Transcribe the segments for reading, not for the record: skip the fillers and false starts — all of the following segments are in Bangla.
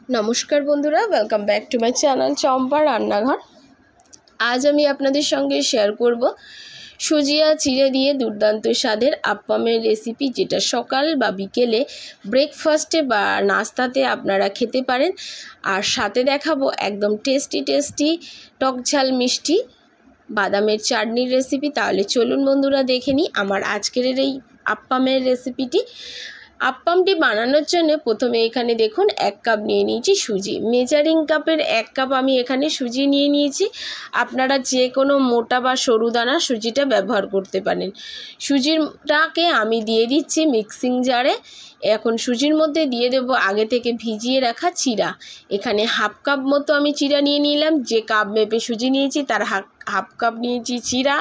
नमस्कार बंधुरा welcome back to my channel Champa Rannaghar. आज आमी आपनादेर संगे शेयर करब सुजी और चिड़े दिए दुर्दान्त स्वादेर आप्पामेर रेसिपि, जेटा सकाल बा बिकेले ब्रेकफास्टे बा नास्ताते आपनारा खेते पारेन। और साथे देखाबो एकदम टेस्टी टेस्टी टक झाल मिष्टि बादामेर चाटनिर रेसिपि। ताहले चलुन बंधुरा देखे निই आमार आजकेर এই आप्पामेर रेसिपिटी। आप्पामटी बानानोर जन्य प्रथमे एखाने देखुन एक कप निये निয়েছি सुजी। मेजारिंग कापेर एक कप आमी एखाने सुजी निये निয়েছি। आपनारा जे कोनो मोटा बा सरु दाना सुजिटा व्यवहार करते पारेन। सुजिटाके आमी दिये दिচ্ছি मिक्सिंग जारे। এখন সুজির মধ্যে দিয়ে দেব আগে থেকে ভিজিয়ে রাখা চিড়া। এখানে হাফ কাপ মতো আমি চিড়া নিয়ে নিলাম। যে কাপ মেপে সুজি নিয়েছি তার হাফ কাপ নিয়েছি চিড়া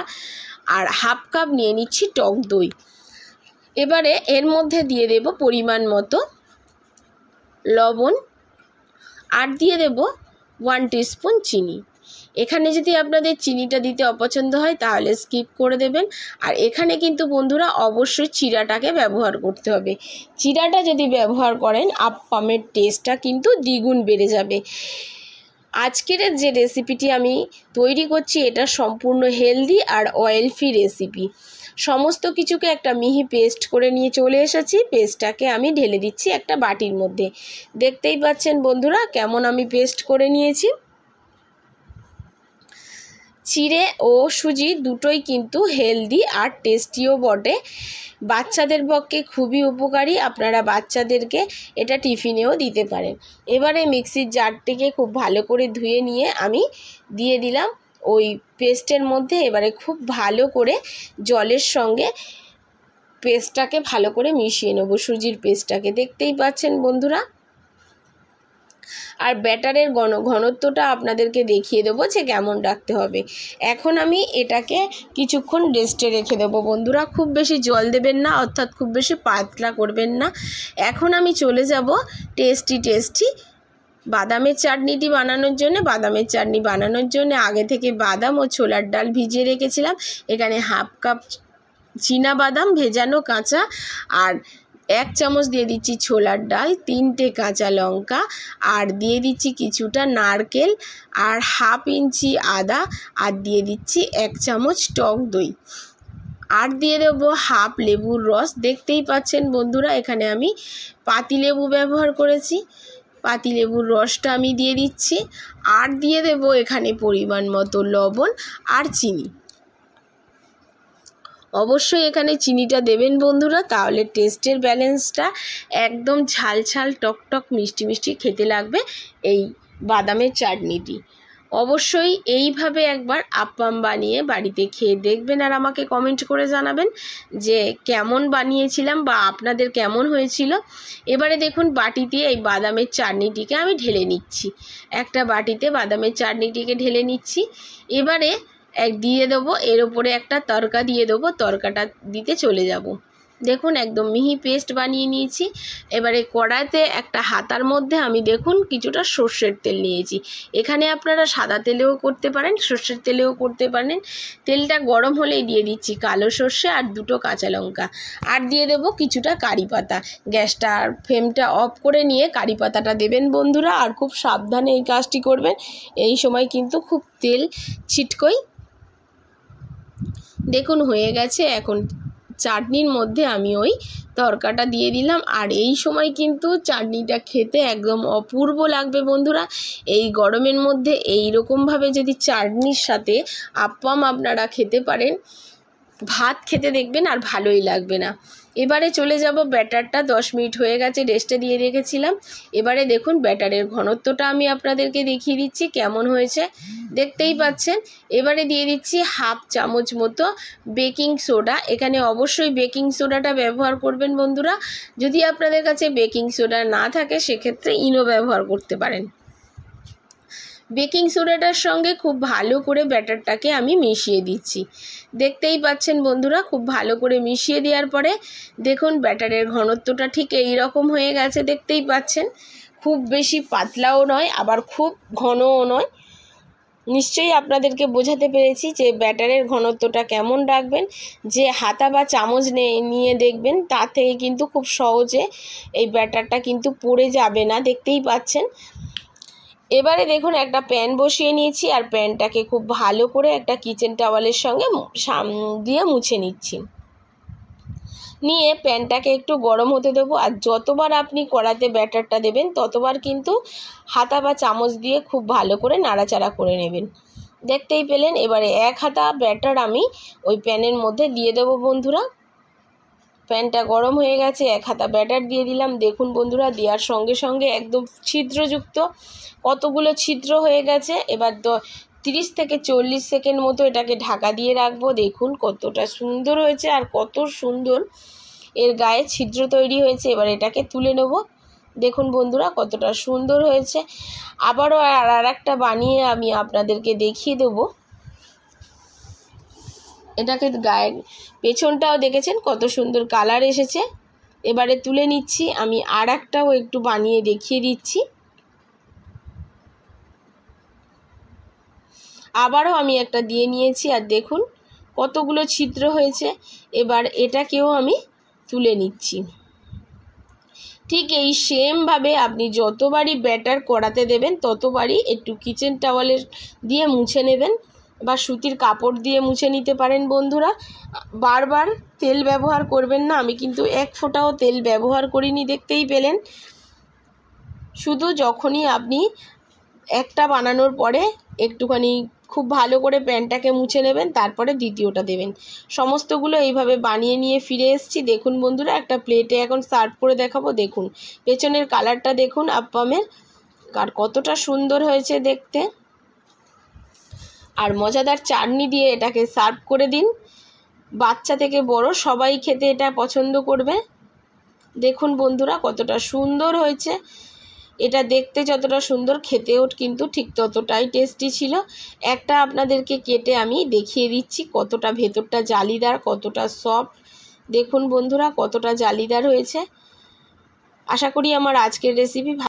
আর হাফ কাপ নিয়ে নিচ্ছি টক দই। এবারে এর মধ্যে দিয়ে দেব পরিমাণ মতো লবণ আর দিয়ে দেব 1 টিস্পুন চিনি। এখানে যদি আপনাদের চিনিটা দিতে অপছন্দ হয় তাহলে স্কিপ করে দেবেন। আর এখানে কিন্তু বন্ধুরা অবশ্যই চিড়াটাকে ব্যবহার করতে হবে। চিড়াটা যদি ব্যবহার করেন আপ্পামের টেস্টটা কিন্তু দ্বিগুণ বেড়ে যাবে। আজকের যে রেসিপিটি আমি তৈরি করছি এটা সম্পূর্ণ হেলদি আর অয়েল ফ্রি রেসিপি। সমস্ত কিছুকে একটা মিহি পেস্ট করে নিয়ে চলে এসেছি। পেস্টটাকে আমি ঢেলে দিচ্ছি একটা বাটির মধ্যে। দেখতেই পাচ্ছেন বন্ধুরা কেমন আমি পেস্ট করে নিয়েছি। চিড়ে ও সুজি দুটোই কিন্তু হেলদি আর টেস্টিও বটে। বাচ্চাদের পক্ষে খুবই উপকারী। আপনারা বাচ্চাদেরকে এটা টিফিনেও দিতে পারেন। এবারে মিক্সির জারটিকে খুব ভালো করে ধুয়ে নিয়ে আমি দিয়ে দিলাম ওই পেস্টের মধ্যে। এবারে খুব ভালো করে জলের সঙ্গে পেস্টটাকে ভালো করে মিশিয়ে নেব, সুজির পেস্টটাকে। দেখতেই পাচ্ছেন বন্ধুরা। আর ব্যাটারের ঘনত্বটা আপনাদেরকে দেখিয়ে দেবো যে কেমন রাখতে হবে। এখন আমি এটাকে কিছুক্ষণ রেস্টে রেখে দেবো বন্ধুরা। খুব বেশি জল দেবেন না, অর্থাৎ খুব বেশি পাতলা করবেন না। এখন আমি চলে যাব টেস্টি বাদামের চাটনিটি বানানোর জন্য। বাদামের চাটনি বানানোর জন্য আগে থেকে বাদাম ও ছোলার ডাল ভিজিয়ে রেখেছিলাম। এখানে হাফ কাপ চীনা বাদাম ভেজানো কাঁচা আর 1 চামচ দিয়ে দিচ্ছি ছোলার ডাল, 3টে কাঁচা লঙ্কা আর দিয়ে দিচ্ছি কিছুটা নারকেল আর হাফ ইঞ্চি আদা আর দিয়ে দিচ্ছি 1 চামচ টক দই আর দিয়ে দেবো হাফ লেবুর রস। দেখতেই পাচ্ছেন বন্ধুরা এখানে আমি পাতিলেবু ব্যবহার করেছি। পাতিলেবুর রসটা আমি দিয়ে দিচ্ছি আর দিয়ে দেব এখানে পরিমাণ মতো লবণ আর চিনি। অবশ্যই এখানে চিনিটা দেবেন বন্ধুরা, তাহলে টেস্টের ব্যালেন্সটা একদম ঝাল ঝাল টকটক মিষ্টি মিষ্টি খেতে লাগবে এই বাদামের চাটনিটি। অবশ্যই এইভাবে একবার আপ্পাম বানিয়ে বাড়িতে খেয়ে দেখবেন আর আমাকে কমেন্ট করে জানাবেন যে কেমন বানিয়েছিলাম বা আপনাদের কেমন হয়েছিল। এবারে দেখুন বাটিতে এই বাদামের চাটনিটিকে আমি ঢেলে নিচ্ছি। একটা বাটিতে বাদামের চাটনিটিকে ঢেলে নিচ্ছি। এবারে দিয়ে দেবো এর ওপরে একটা তড়কা দিয়ে দেবো। তড়কাটা দিতে চলে যাব। দেখুন একদম মিহি পেস্ট বানিয়ে নিয়েছি। এবারে কড়াইতে একটা হাতার মধ্যে আমি দেখুন কিছুটা সর্ষের তেল নিয়েছি। এখানে আপনারা সাদা তেলেও করতে পারেন, সর্ষের তেলেও করতে পারেন। তেলটা গরম হলেই দিয়ে দিচ্ছি কালো সর্ষে আর 2টো কাঁচা লঙ্কা আর দিয়ে দেব কিছুটা কারি পাতা। গ্যাসটা আর ফ্লেমটা অফ করে নিয়ে কারি পাতাটা দেবেন বন্ধুরা। আর খুব সাবধানে এই কাজটি করবেন, এই সময় কিন্তু খুব তেল ছিটকোয়। দেখুন হয়ে গেছে। এখন চাটনির মধ্যে আমি ওই তড়কাটা দিয়ে দিলাম। আর এই সময় কিন্তু চাটনিটা খেতে একদম অপূর্ব লাগবে বন্ধুরা। এই গরমের মধ্যে এই রকমভাবে যদি চাটনির সাথে আপ্পাম আপনারা খেতে পারেন, ভাত খেতে দেখবেন আর ভালোই লাগবে না। এবারে চলে যাব ব্যাটারটা 10 মিনিট হয়ে গেছে রেস্টে দিয়ে রেখেছিলাম। এবারে দেখুন ব্যাটারের ঘনত্বটা আমি আপনাদেরকে দেখিয়ে দিচ্ছি কেমন হয়েছে। দেখতেই পাচ্ছেন। এবারে দিয়ে দিচ্ছি হাফ চামচ মতো বেকিং সোডা। এখানে অবশ্যই বেকিং সোডাটা ব্যবহার করবেন বন্ধুরা। যদি আপনাদের কাছে বেকিং সোডা না থাকে সেক্ষেত্রে ইনো ব্যবহার করতে পারেন। বেকিং সোডাটার সঙ্গে খুব ভালো করে ব্যাটারটাকে আমি মিশিয়ে দিচ্ছি। দেখতেই পাচ্ছেন বন্ধুরা খুব ভালো করে মিশিয়ে দেওয়ার পরে দেখুন ব্যাটারের ঘনত্বটা ঠিক এই রকম হয়ে গেছে। দেখতেই পাচ্ছেন খুব বেশি পাতলাও নয় আবার খুব ঘনও নয়, নিশ্চয়ই আপনাদেরকে বোঝাতে পেরেছি যে ব্যাটারের ঘনত্বটা কেমন রাখবেন। যে হাতা বা চামচ নিয়ে দেখবেন, তা থেকে কিন্তু খুব সহজে এই ব্যাটারটা কিন্তু পড়ে যাবে না, দেখতেই পাচ্ছেন। এবারে দেখুন একটা প্যান বসিয়ে নিয়েছি, আর প্যানটাকে খুব ভালো করে একটা কিচেন টাওয়ালের সঙ্গে দিয়ে মুছে নিচ্ছি। নিয়ে প্যানটাকে একটু গরম হতে দেবো। আর যতবার আপনি কড়াতে ব্যাটারটা দেবেন ততবার কিন্তু হাতা বা চামচ দিয়ে খুব ভালো করে নাড়াচাড়া করে নেবেন। দেখতেই পেলেন। এবারে 1 হাতা ব্যাটার আমি ওই প্যানের মধ্যে দিয়ে দেবো বন্ধুরা। প্যানটা গরম হয়ে গেছে, 1 হাতা ব্যাটার দিয়ে দিলাম। দেখুন বন্ধুরা, দেওয়ার সঙ্গে সঙ্গে একদম ছিদ্রযুক্ত কতগুলো ছিদ্র হয়ে গেছে। এবার 30 থেকে 40 সেকেন্ড মতো এটাকে ঢাকা দিয়ে রাখবো। দেখুন কতটা সুন্দর হয়েছে, আর কত সুন্দর এর গায়ে ছিদ্র তৈরি হয়েছে। এবার এটাকে তুলে নেব। দেখুন বন্ধুরা কতটা সুন্দর হয়েছে। আবারও আর একটা বানিয়ে আমি আপনাদেরকে দেখিয়ে দেবো। এটাকে গায়ে পেছনটাও দেখেছেন কত সুন্দর কালার এসেছে। এবারে তুলে নিচ্ছি। আমি আর একটাও একটু বানিয়ে দেখিয়ে দিচ্ছি। আবারও আমি একটা দিয়ে নিয়েছি, আর দেখুন কতগুলো ছিদ্র হয়েছে। এবার এটাকেও আমি তুলে নিচ্ছি। ঠিক এই সেমভাবে আপনি যতবারই ব্যাটার কড়াতে দেবেন ততবারই একটু কিচেন টাওয়ালের দিয়ে মুছে নেবেন, বা সুতির কাপড় দিয়ে মুছে নিতে পারেন বন্ধুরা। বারবার তেল ব্যবহার করবেন না। আমি কিন্তু 1 ফোঁটাও তেল ব্যবহার করিনি, দেখতেই পেলেন। শুধু যখনই আপনি একটা বানানোর পরে একটুখানি খুব ভালো করে প্যানটাকে মুছে নেবেন, তারপরে দ্বিতীয়টা দেবেন। সমস্তগুলো এইভাবে বানিয়ে নিয়ে ফিরে এসেছি। দেখুন বন্ধুরা, একটা প্লেটে এখন সার্ভ করে দেখাবো। দেখুন পেছনের কালারটা দেখুন আপ্পামের, আর কতটা সুন্দর হয়েছে দেখতে। আর মজাদার চাটনি দিয়ে এটাকে সার্ভ করে দিন। বাচ্চা থেকে বড় সবাই খেতে এটা পছন্দ করবে। দেখুন বন্ধুরা কতটা সুন্দর হয়েছে। এটা দেখতে যতটা সুন্দর, খেতেও কিন্তু ঠিক ততটাই টেস্টি ছিল। একটা আপনাদেরকে কেটে আমি দেখিয়ে দিচ্ছি কতটা ভেতরটা জালিদার, কতটা সফট। দেখুন বন্ধুরা কতটা জালিদার হয়েছে। আশা করি আমার আজকের রেসিপি